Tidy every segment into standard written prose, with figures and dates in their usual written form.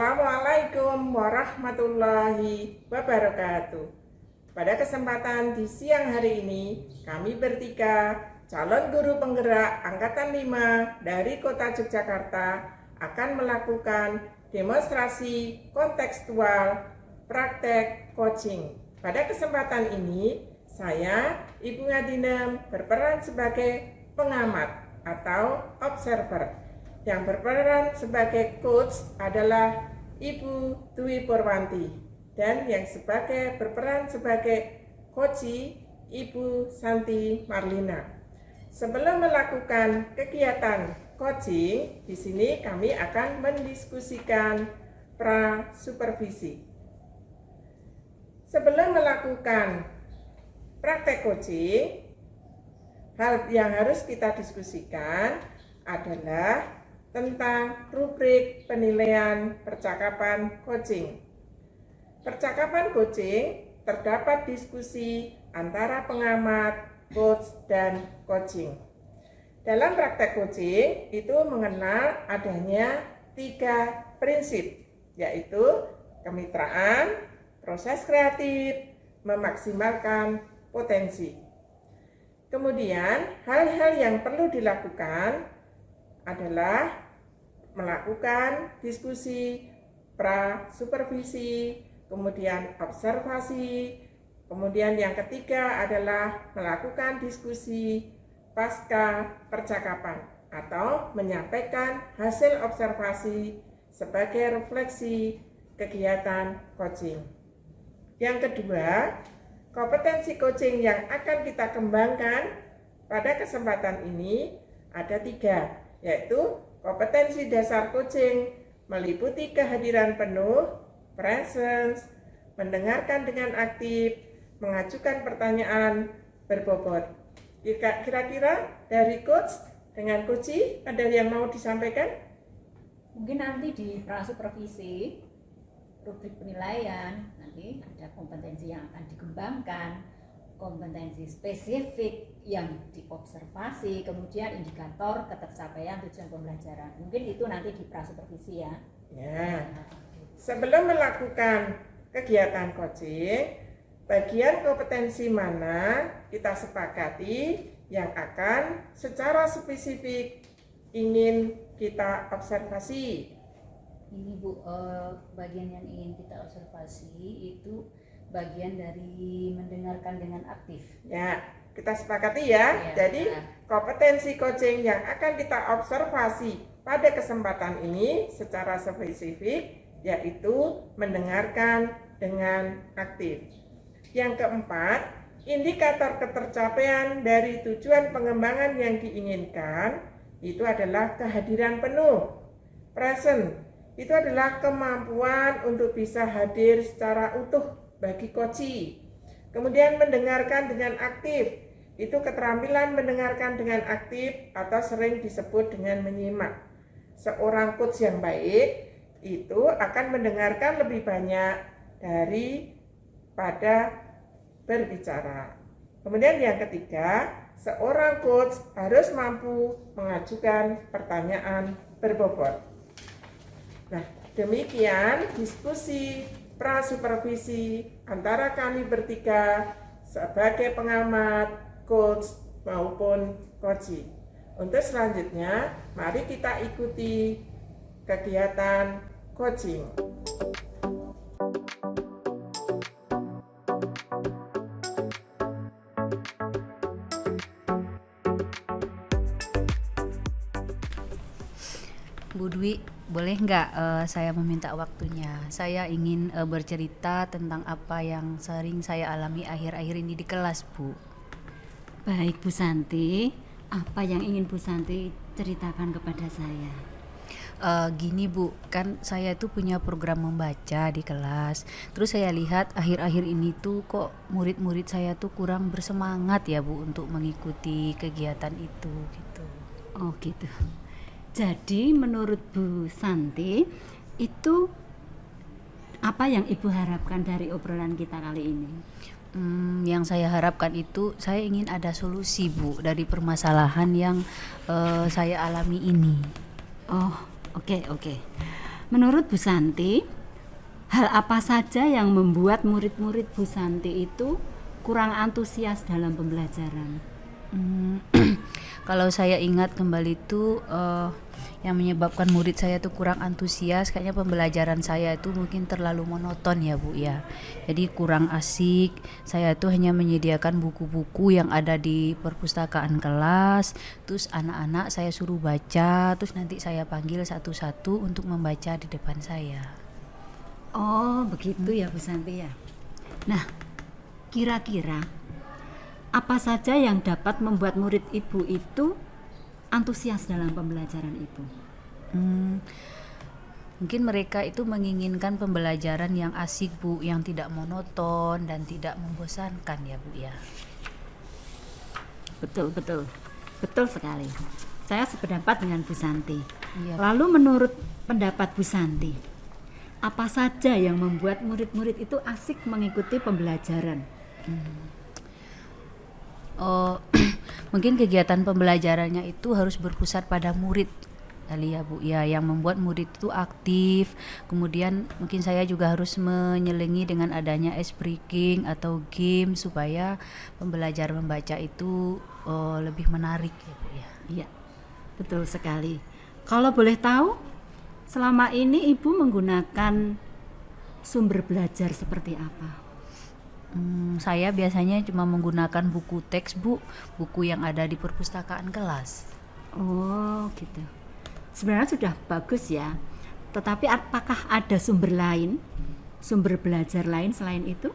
Assalamualaikum warahmatullahi wabarakatuh. Pada kesempatan di siang hari ini, kami bertiga, calon guru penggerak Angkatan 5 dari Kota Yogyakarta akan melakukan demonstrasi kontekstual praktek coaching. Pada kesempatan ini, saya, Ibu Ngadinem, berperan sebagai pengamat atau observer. Yang berperan sebagai coach adalah Ibu Dwi Purwanti dan yang berperan sebagai coachee Ibu Santi Marlina. Sebelum melakukan kegiatan coaching, di sini kami akan mendiskusikan pra-supervisi. Sebelum melakukan praktek coaching, hal yang harus kita diskusikan adalah tentang rubrik penilaian percakapan coaching. Percakapan coaching terdapat diskusi antara pengamat, coach, dan coaching. Dalam praktek coaching itu mengenal adanya 3 prinsip, yaitu kemitraan, proses kreatif, memaksimalkan potensi. Kemudian hal-hal yang perlu dilakukan adalah melakukan diskusi, pra-supervisi, kemudian observasi, kemudian yang ketiga adalah melakukan diskusi pasca percakapan atau menyampaikan hasil observasi sebagai refleksi kegiatan coaching. Yang kedua, kompetensi coaching yang akan kita kembangkan pada kesempatan ini ada 3, yaitu kompetensi dasar coaching meliputi kehadiran penuh, presence, mendengarkan dengan aktif, mengajukan pertanyaan berbobot. Kira-kira dari coach dengan coachee ada yang mau disampaikan? Mungkin nanti di pra-supervisi, rubrik penilaian, nanti ada kompetensi yang akan dikembangkan, kompetensi spesifik yang diobservasi, kemudian indikator ketercapaian tujuan pembelajaran. Mungkin itu nanti di pra-supervisi ya. Ya. Sebelum melakukan kegiatan coaching, bagian kompetensi mana kita sepakati yang akan secara spesifik ingin kita observasi? Ini Bu, bagian yang ingin kita observasi itu bagian dari mendengarkan dengan aktif. Ya, kita sepakati ya. Jadi kompetensi coaching yang akan kita observasi pada kesempatan ini secara spesifik yaitu mendengarkan dengan aktif. Yang keempat, indikator ketercapaian dari tujuan pengembangan yang diinginkan itu adalah kehadiran penuh. Present itu adalah kemampuan untuk bisa hadir secara utuh bagi coachee. Kemudian mendengarkan dengan aktif, itu keterampilan mendengarkan dengan aktif atau sering disebut dengan menyimak. Seorang coach yang baik itu akan mendengarkan lebih banyak daripada berbicara. Kemudian yang ketiga, seorang coach harus mampu mengajukan pertanyaan berbobot. Nah, demikian diskusi pra-supervisi antara kami bertiga sebagai pengamat, coach maupun coachee. Untuk selanjutnya, mari kita ikuti kegiatan coaching. Bu Dwi, boleh nggak saya meminta waktunya? Saya ingin bercerita tentang apa yang sering saya alami akhir-akhir ini di kelas, Bu. Baik Bu Santi, apa yang ingin Bu Santi ceritakan kepada saya? Gini Bu, kan saya tuh punya program membaca di kelas. Terus saya lihat akhir-akhir ini tuh kok murid-murid saya tuh kurang bersemangat ya Bu untuk mengikuti kegiatan itu gitu. Oh gitu. Jadi menurut Bu Santi, itu apa yang Ibu harapkan dari obrolan kita kali ini? Yang saya harapkan itu saya ingin ada solusi Bu dari permasalahan yang saya alami ini. Oh oke. menurut Bu Santi, hal apa saja yang membuat murid-murid Bu Santi itu kurang antusias dalam pembelajaran? Kalau saya ingat kembali itu yang menyebabkan murid saya itu kurang antusias, kayaknya pembelajaran saya itu mungkin terlalu monoton ya Bu ya. Jadi kurang asik. Saya itu hanya menyediakan buku-buku yang ada di perpustakaan kelas, terus anak-anak saya suruh baca, terus nanti saya panggil satu-satu untuk membaca di depan saya. Oh, begitu ya Bu Santi ya. Nah, kira-kira apa saja yang dapat membuat murid Ibu itu antusias dalam pembelajaran Ibu? Mungkin mereka itu menginginkan pembelajaran yang asik Bu, yang tidak monoton dan tidak membosankan ya Bu ya. Betul sekali. Saya sependapat dengan Bu Santi. Iya. Lalu menurut pendapat Bu Santi, apa saja yang membuat murid-murid itu asik mengikuti pembelajaran? Mungkin kegiatan pembelajarannya itu harus berpusat pada murid kali ya Bu ya, yang membuat murid itu aktif. Kemudian mungkin saya juga harus menyelingi dengan adanya ice breaking atau game supaya pembelajaran membaca itu lebih menarik ya Bu ya. Iya, betul sekali. Kalau boleh tahu, selama ini Ibu menggunakan sumber belajar seperti apa? Saya biasanya cuma menggunakan buku teks Bu, buku yang ada di perpustakaan kelas. Oh gitu. Sebenarnya sudah bagus ya. Tetapi apakah ada sumber lain, sumber belajar lain selain itu?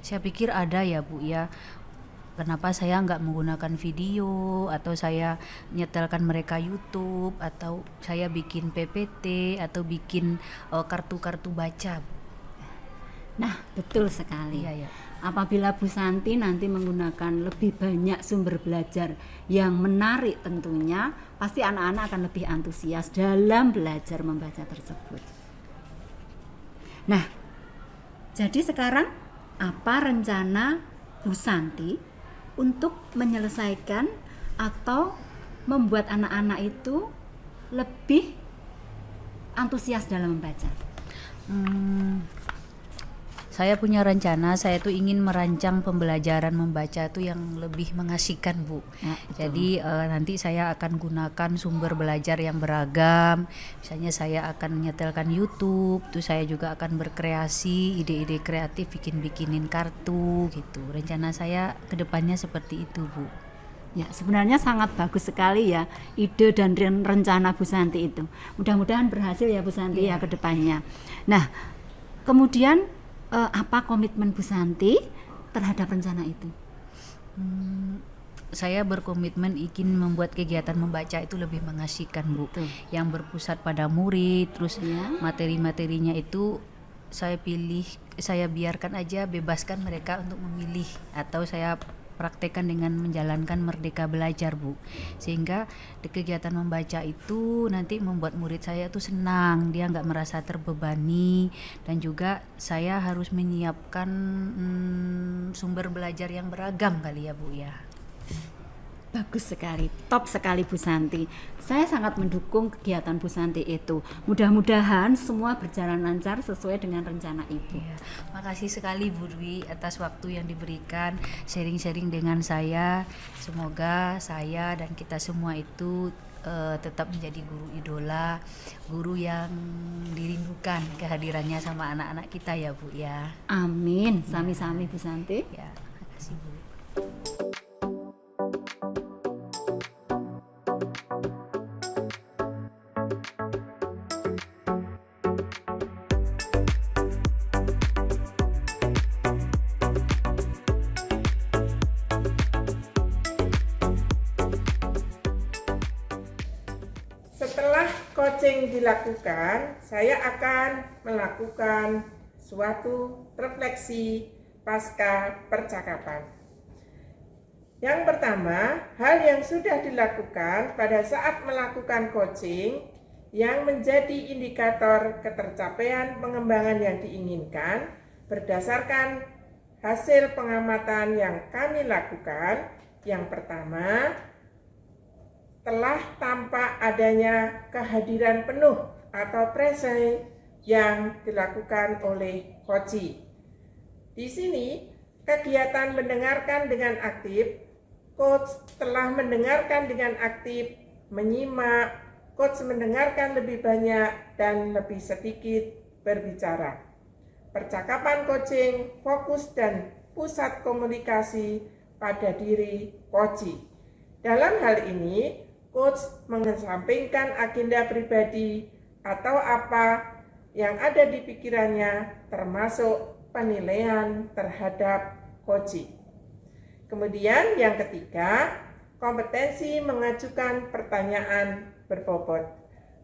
Saya pikir ada ya Bu ya. Kenapa saya nggak menggunakan video, atau saya nyetelkan mereka YouTube, atau saya bikin PPT atau bikin kartu-kartu baca Bu. Nah, betul sekali. Iya, ya. Apabila Bu Santi nanti menggunakan lebih banyak sumber belajar yang menarik tentunya, pasti anak-anak akan lebih antusias dalam belajar membaca tersebut. Nah, jadi sekarang apa rencana Bu Santi untuk menyelesaikan atau membuat anak-anak itu lebih antusias dalam membaca? Saya punya rencana, saya tuh ingin merancang pembelajaran membaca itu yang lebih mengasihkan Bu. Ya, Jadi nanti saya akan gunakan sumber belajar yang beragam. Misalnya saya akan menyetelkan YouTube, terus saya juga akan berkreasi, ide-ide kreatif, bikinin kartu gitu. Rencana saya kedepannya seperti itu Bu. Ya, sebenarnya sangat bagus sekali ya ide dan rencana Bu Santi itu. Mudah-mudahan berhasil ya Bu Santi ya ke depannya. Nah, kemudian apa komitmen Bu Santi terhadap rencana itu? Saya berkomitmen ingin membuat kegiatan membaca itu lebih mengasihkan Bu. Betul. Yang berpusat pada murid, terus Ya. materi-materinya itu saya biarkan aja, bebaskan mereka untuk memilih, atau saya praktekkan dengan menjalankan Merdeka Belajar Bu, sehingga di kegiatan membaca itu nanti membuat murid saya itu senang, dia nggak merasa terbebani, dan juga saya harus menyiapkan sumber belajar yang beragam kali ya Bu ya. Bagus sekali, top sekali Bu Santi. Saya sangat mendukung kegiatan Bu Santi itu. Mudah-mudahan semua berjalan lancar sesuai dengan rencana Ibu. Ya, makasih sekali Bu Dwi atas waktu yang diberikan sharing-sharing dengan saya. Semoga saya dan kita semua itu tetap menjadi guru idola, guru yang dirindukan kehadirannya sama anak-anak kita ya Bu ya. Amin, sami-sami Bu Santi. Ya, makasih Bu. Setelah coaching dilakukan, saya akan melakukan suatu refleksi pasca percakapan. Yang pertama, hal yang sudah dilakukan pada saat melakukan coaching yang menjadi indikator ketercapaian pengembangan yang diinginkan berdasarkan hasil pengamatan yang kami lakukan. Yang pertama, telah tampak adanya kehadiran penuh atau present yang dilakukan oleh coach. Di sini kegiatan mendengarkan dengan aktif, coach telah mendengarkan dengan aktif, menyimak, coach mendengarkan lebih banyak dan lebih sedikit berbicara. Percakapan coaching fokus dan pusat komunikasi pada diri coach. Dalam hal ini, coach mengesampingkan agenda pribadi atau apa yang ada di pikirannya, termasuk penilaian terhadap coach. Kemudian yang ketiga, kompetensi mengajukan pertanyaan berbobot.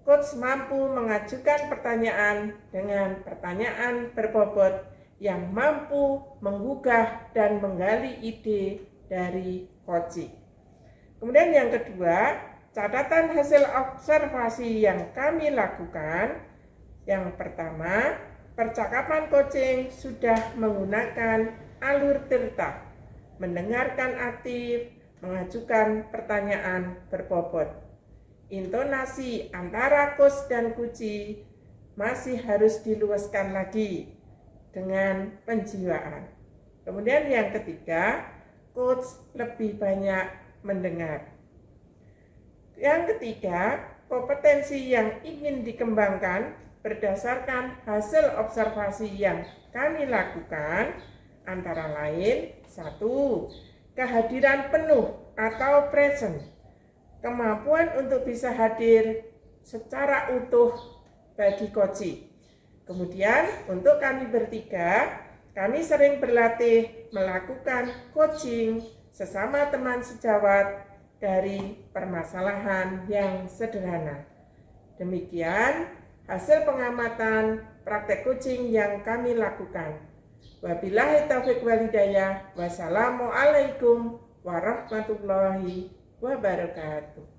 Coach mampu mengajukan pertanyaan dengan pertanyaan berbobot yang mampu menggugah dan menggali ide dari coach. Kemudian yang kedua, catatan hasil observasi yang kami lakukan. Yang pertama, percakapan coaching sudah menggunakan alur cerita, mendengarkan aktif, mengajukan pertanyaan berbobot. Intonasi antara coach dan kunci masih harus diluaskan lagi dengan penjiwaan. Kemudian yang ketiga, coach lebih banyak mendengar. Yang ketiga, kompetensi yang ingin dikembangkan berdasarkan hasil observasi yang kami lakukan antara lain: 1. Kehadiran penuh atau present, kemampuan untuk bisa hadir secara utuh bagi coach. Kemudian untuk kami bertiga, kami sering berlatih melakukan coaching sesama teman sejawat dari permasalahan yang sederhana. Demikian hasil pengamatan praktek coaching yang kami lakukan. Wabillahi taufiq wal hidayah. Wassalamualaikum warahmatullahi wabarakatuh.